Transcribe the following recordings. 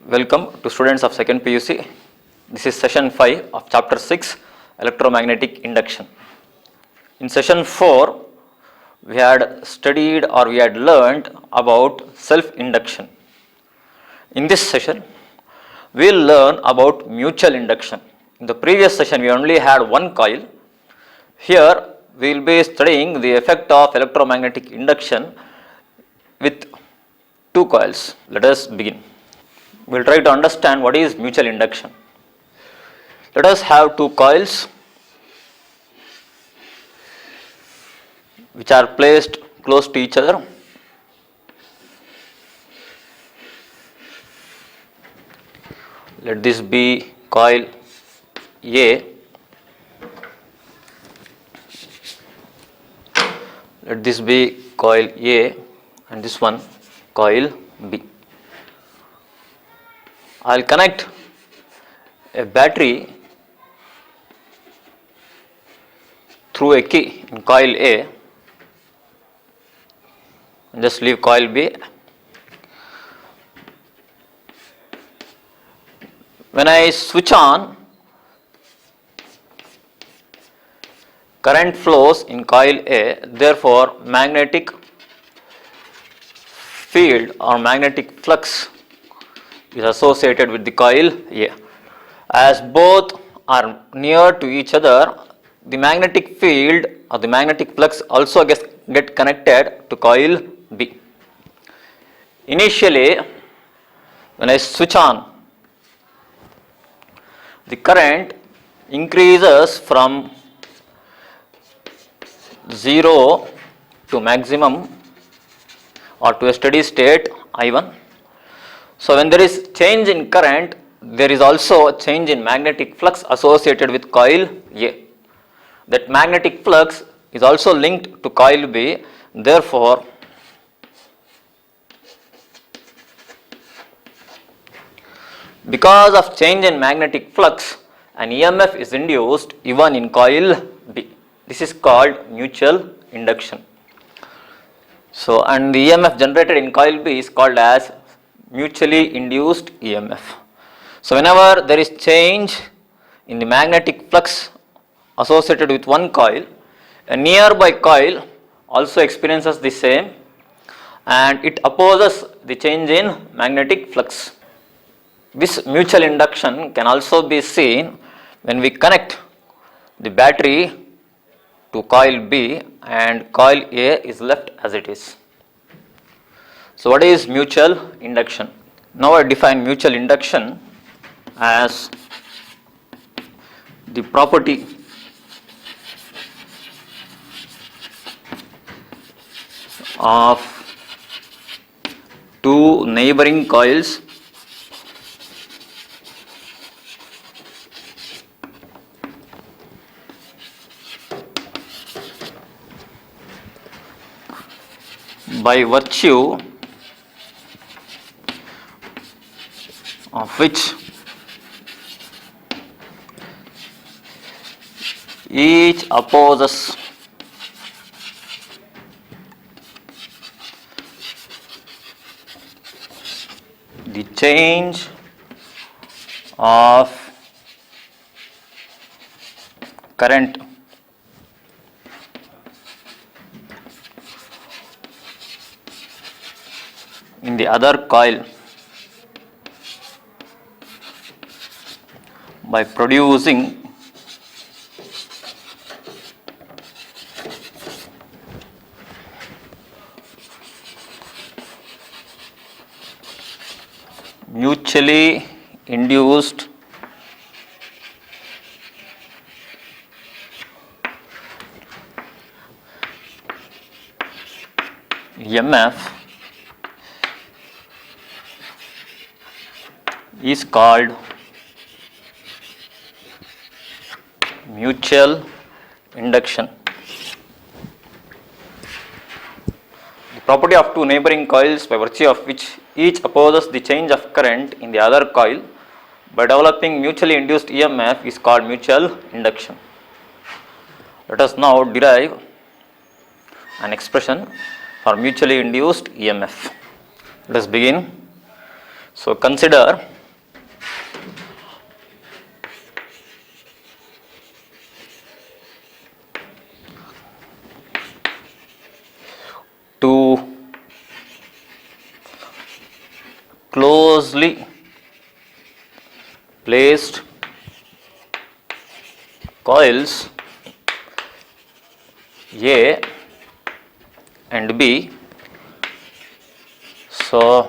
Welcome to students of second PUC. This is session 5 of chapter 6 electromagnetic induction. In session 4 we had studied or we had learned about self-induction. In this session we will learn about mutual induction. In the previous session we only had one coil. Here we will be studying the effect of electromagnetic induction with two coils. Let us begin. We will try to understand what is mutual induction. Let us have two coils which are placed close to each other. Let this be coil A. Let this be coil A and this one coil B. I will connect a battery through a key in coil A and just leave coil B. When I switch on, current flows in coil A, therefore magnetic field or magnetic flux is associated with the coil A. As both are near to each other, the magnetic field or the magnetic flux also get connected to coil B. Initially, when I switch on, the current increases from 0 to maximum or to a steady state I1. So when there is change in current, there is also a change in magnetic flux associated with coil A. That magnetic flux is also linked to coil B. Therefore, because of change in magnetic flux, an EMF is induced even in coil B. This is called mutual induction. So, and the EMF generated in coil B is called as mutually induced EMF. So, whenever there is change in the magnetic flux associated with one coil, a nearby coil also experiences the same and it opposes the change in magnetic flux. This mutual induction can also be seen when we connect the battery to coil B and coil A is left as it is. So what is mutual induction? Now I define mutual induction as the property of two neighboring coils by virtue of which each opposes the change of current in the other coil by producing mutually induced EMF is called mutual induction. The property of two neighboring coils by virtue of which each opposes the change of current in the other coil by developing mutually induced EMF is called mutual induction. Let us now derive an expression for mutually induced EMF. Let us begin. So consider closely placed coils A and B. So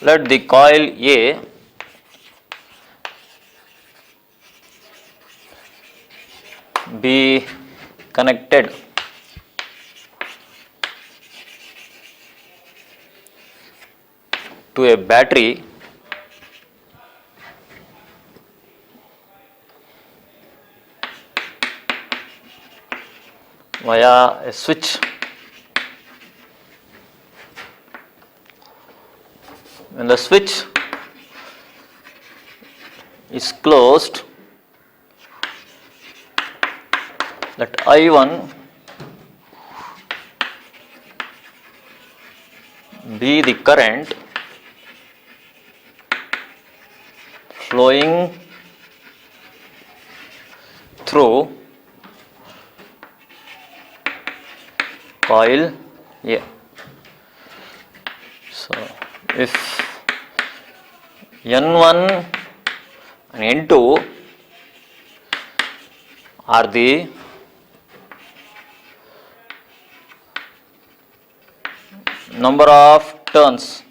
let the coil A be connected to a battery via a switch. When the switch is closed, let I1 be the current flowing through coil A. So if N1 and N2 are the number of turns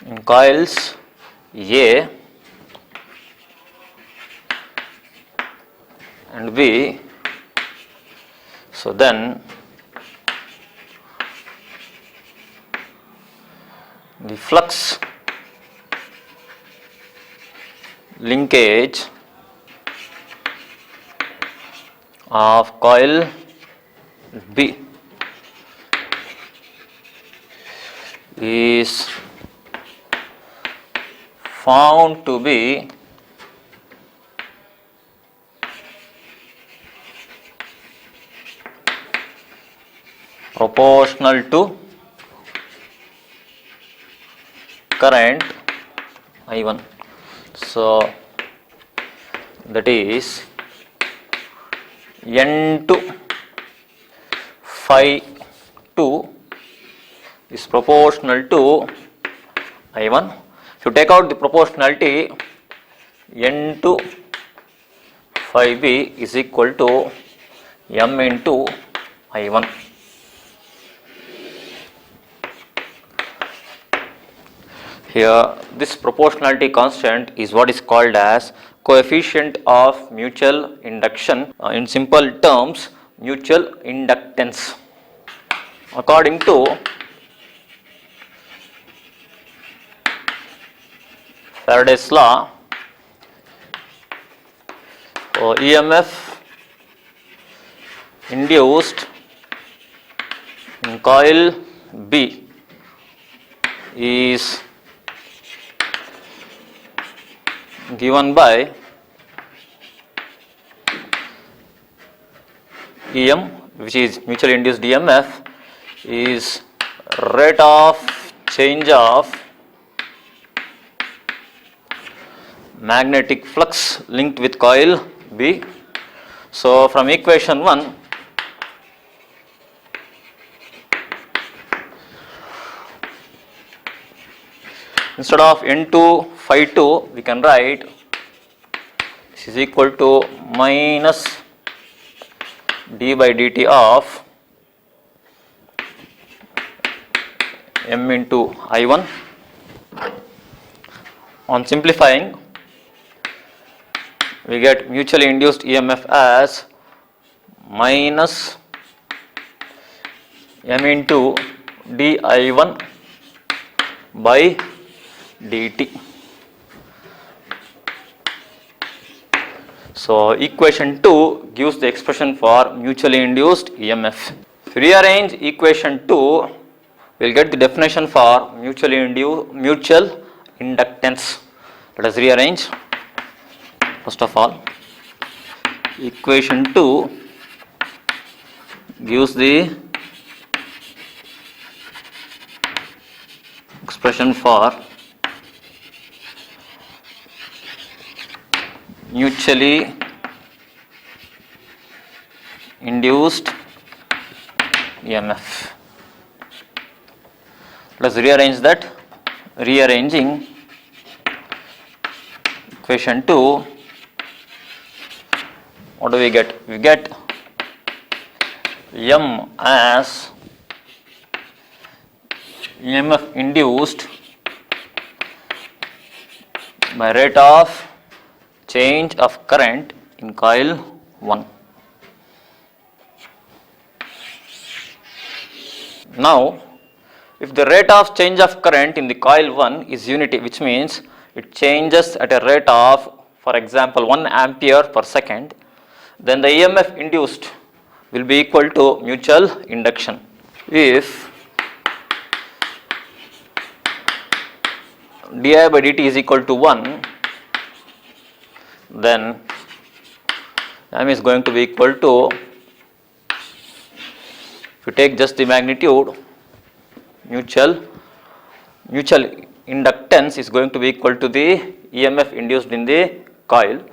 in coils A and B, so then the flux linkage of coil B is found to be proportional to current I1. So that is N2 phi 2 is proportional to I1. If you take out the proportionality, N2 phi B is equal to M into I1. Here this proportionality constant is what is called as coefficient of mutual induction, in simple terms mutual inductance. According to Faraday's law, EMF induced in coil B is given by EM, which is mutually induced EMF, is rate of change of magnetic flux linked with coil B. So from equation 1, instead of N2 phi 2, we can write this is equal to minus d by dt of M into I1. On simplifying, we get mutually induced EMF as minus M into dI1 by dt. So equation 2 gives the expression for mutually induced EMF. If you rearrange equation 2, we will get the definition for mutual inductance. Let us rearrange. First of all, equation 2 gives the expression for mutually induced EMF. Let's rearrange that. Rearranging equation 2, what do we get? We get M as EMF induced by rate of change of current in coil 1. Now, if the rate of change of current in the coil 1 is unity, which means it changes at a rate of, for example, 1 ampere per second, then the EMF induced will be equal to mutual induction. If di by dt is equal to 1, then M is going to be equal to, if you take just the magnitude, mutual inductance is going to be equal to the EMF induced in the coil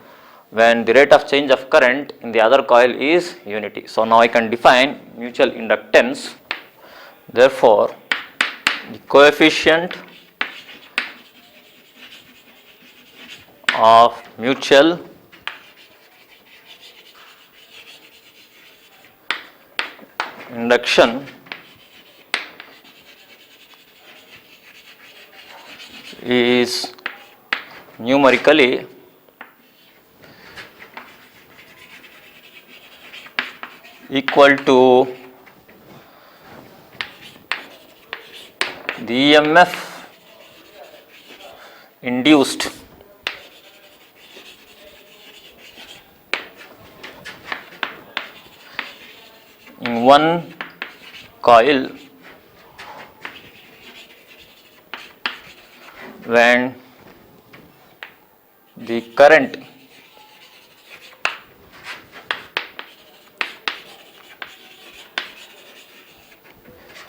when the rate of change of current in the other coil is unity. So now I can define mutual inductance. Therefore, the coefficient of mutual induction is numerically equal to the EMF induced in one coil when the current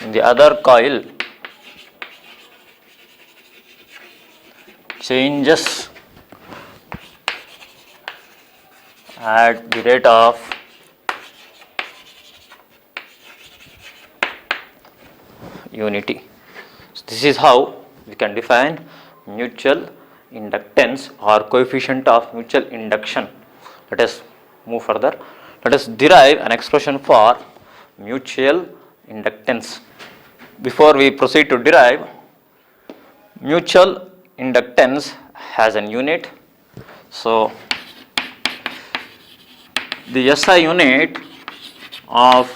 in the other coil changes at the rate of unity. So this is how we can define mutual inductance or coefficient of mutual induction. Let us move further. Let us derive an expression for mutual inductance. Before we proceed to derive, mutual inductance has an unit. So the SI unit of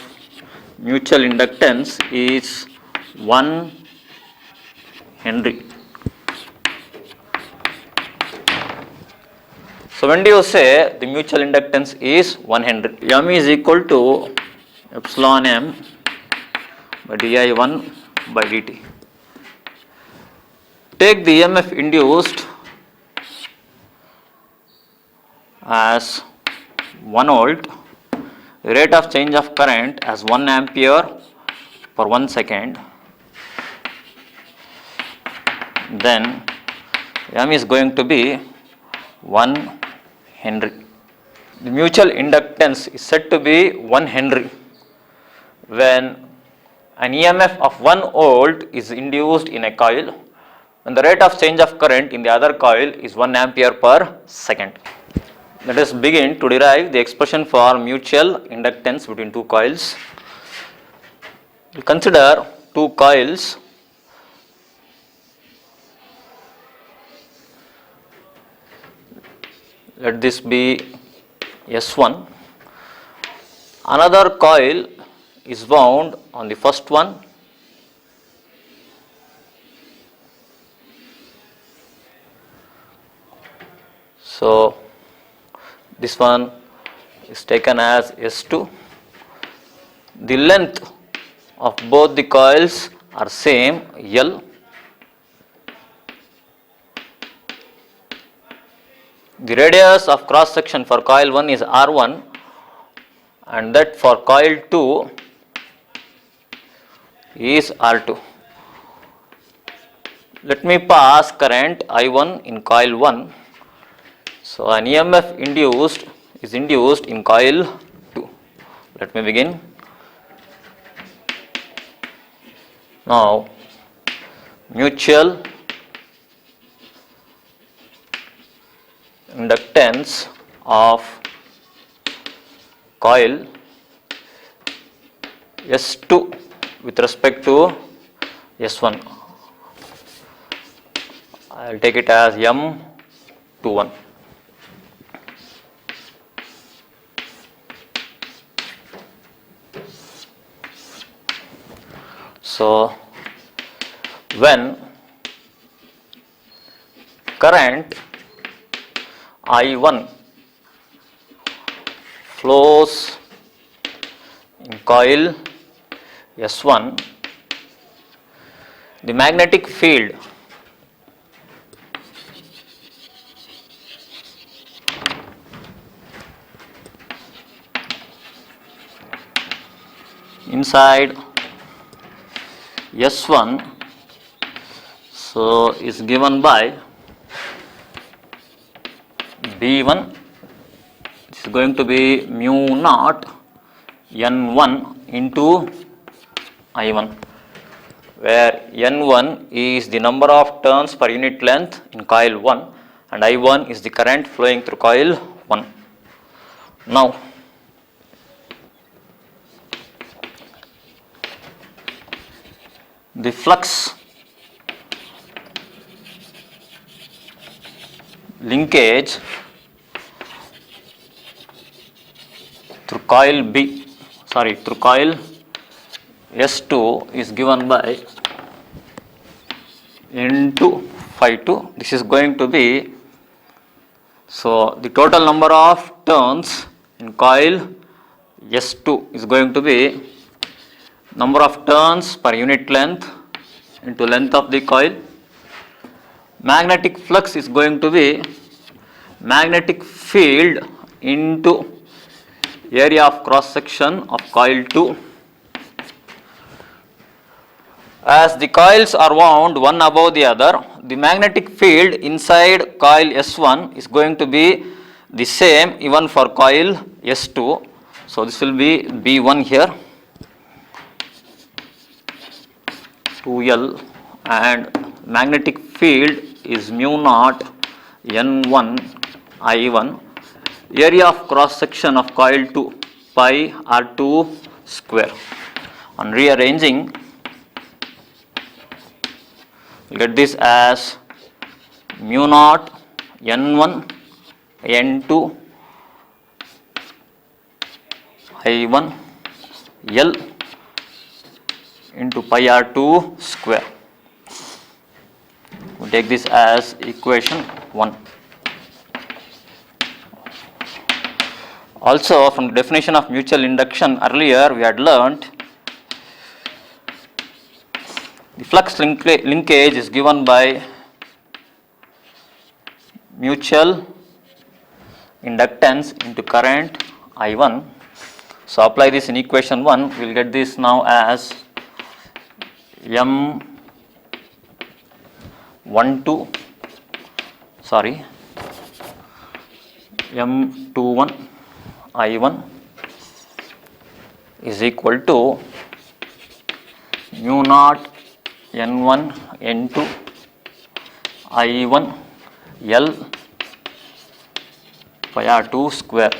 mutual inductance is 1 Henry. So when do you say the mutual inductance is 1 Henry? M is equal to epsilon m by di1 by dt. Take the EMF induced as 1 volt, rate of change of current as 1 ampere per 1 second, then M is going to be 1 Henry. The mutual inductance is said to be 1 Henry when an EMF of 1 volt is induced in a coil when the rate of change of current in the other coil is 1 ampere per second. Let us begin to derive the expression for mutual inductance between two coils. We consider two coils. Let this be S1. Another coil is wound on the first one. So this one is taken as S2. The length of both the coils are same, L. The radius of cross section for coil 1 is R1 and that for coil 2 is R2. Let me pass current I1 in coil 1. So an EMF is induced in coil 2. Let me begin. Now, mutual inductance of coil S2 with respect to S1. I will take it as M21. So, when current I1 flows in coil S1, the magnetic field inside S1 so is given by B1. This is going to be mu naught N1 into I1, where N1 is the number of turns per unit length in coil 1 and I1 is the current flowing through coil 1. Now, the flux linkage through coil through coil S2 is given by N2 phi 2. This is going to be, so the total number of turns in coil S2 is going to be number of turns per unit length into length of the coil. Magnetic flux is going to be magnetic field into area of cross section of coil 2. As the coils are wound one above the other, the magnetic field inside coil S1 is going to be the same even for coil S2. So this will be B1 here, 2L, and magnetic field is mu naught N1 I1, area of cross section of coil 2 pi R2 square. On rearranging, we get this as mu naught N1 N2 I1 L into pi R2 square. We take this as equation 1. Also, from the definition of mutual induction earlier, we had learnt the flux linkage is given by mutual inductance into current I1. So apply this in equation 1, we will get this now as M12 M21 I1 is equal to mu naught N1 N2 I1 L pi R2 square.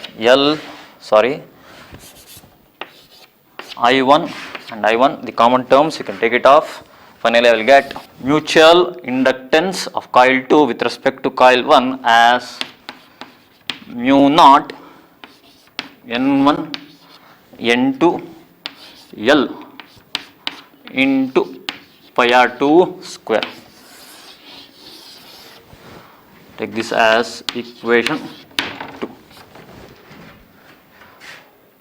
I1 and I1, the common terms, you can take it off. Finally, I will get mutual inductance of coil 2 with respect to coil 1 as mu naught N1 N2 L into pi R2 square. Take this as equation 2.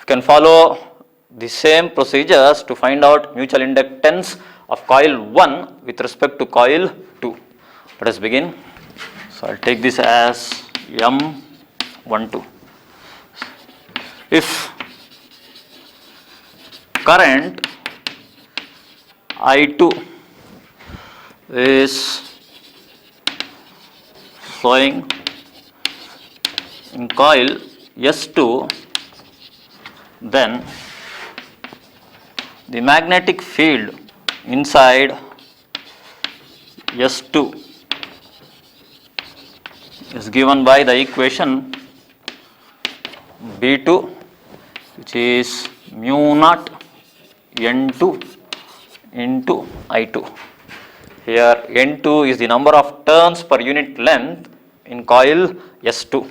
You can follow the same procedures to find out mutual inductance of coil 1 with respect to coil 2. Let us begin. So I will take this as M12. If current I2 is flowing in coil S2, then the magnetic field inside S2 is given by the equation B2, which is mu naught N2 into I2. Here N2 is the number of turns per unit length in coil S2.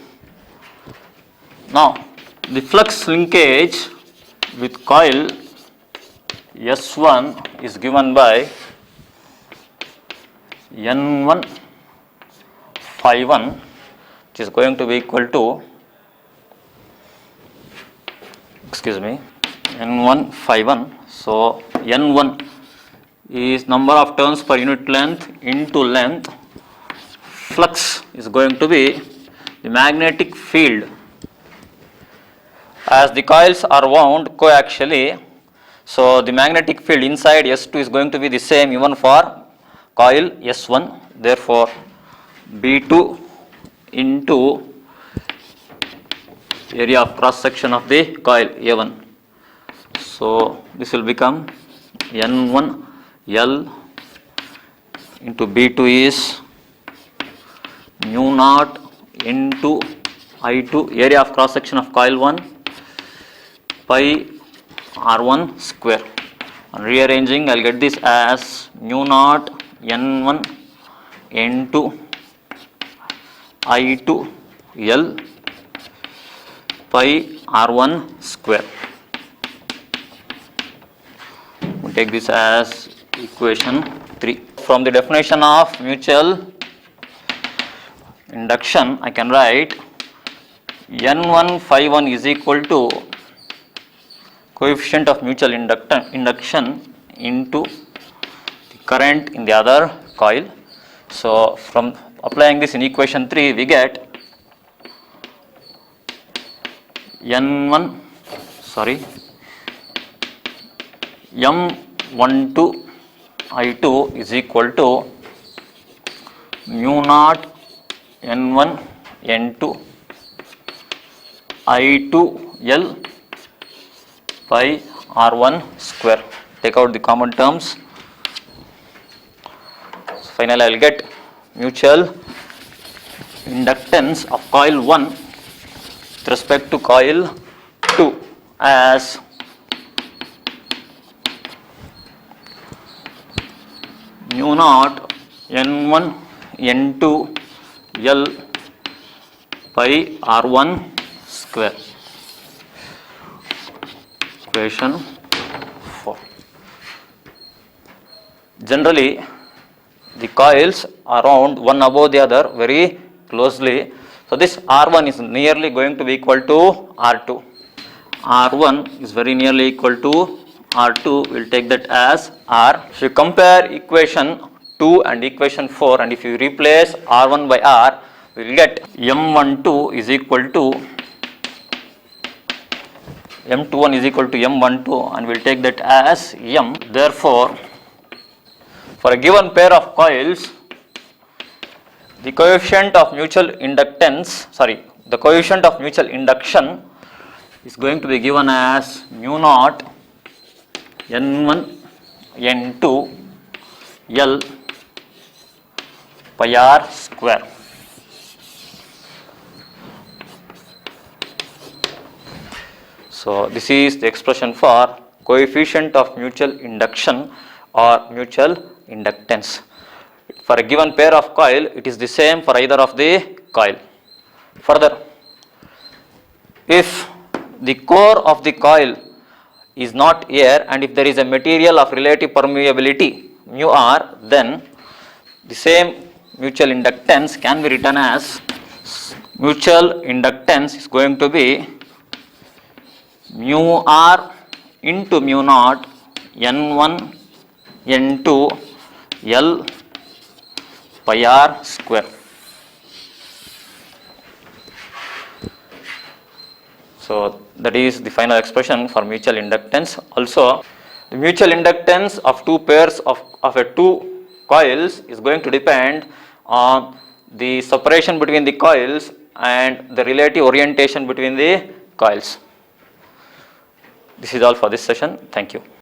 Now the flux linkage with coil S1 is given by N1 phi1, which is going to be equal to, N1 phi1. So N1 is number of turns per unit length into length. Flux is going to be the magnetic field. As the coils are wound coaxially, so the magnetic field inside S2 is going to be the same even for coil S1. Therefore, B2 into area of cross section of the coil A1. So this will become N1 L into B2 is mu naught into I2, area of cross section of coil 1, pi R1 square. On rearranging, I will get this as mu naught N1 N2 I2 L pi R1 square. We take this as equation 3. From the definition of mutual induction, I can write N1 phi1 is equal to coefficient of mutual induction into the current in the other coil. So from applying this in equation 3, we get M12 I2 is equal to mu naught N1 N2 I2 L by R1 square. Take out the common terms. So finally, I will get mutual inductance of coil 1 with respect to coil 2 as mu naught N1 N2 L by R1 square. Equation 4. Generally, the coils are wound one above the other very closely. So this R1 is nearly going to be equal to R2. R1 is very nearly equal to R2. We will take that as R. If you compare equation 2 and equation 4, and if you replace R1 by R, we will get M12 is equal to M21 is equal to M12, and we will take that as M. Therefore, for a given pair of coils, the coefficient of mutual induction is going to be given as mu naught N1 N2 L pi R square. So this is the expression for coefficient of mutual induction or mutual inductance. For a given pair of coil, it is the same for either of the coil. Further, if the core of the coil is not air and if there is a material of relative permeability mu r, then the same mutual inductance can be written as mutual inductance is going to be mu r into mu naught N1 N2 L pi R square. So that is the final expression for mutual inductance. Also, the mutual inductance of two pairs of two coils is going to depend on the separation between the coils and the relative orientation between the coils. This is all for this session. Thank you.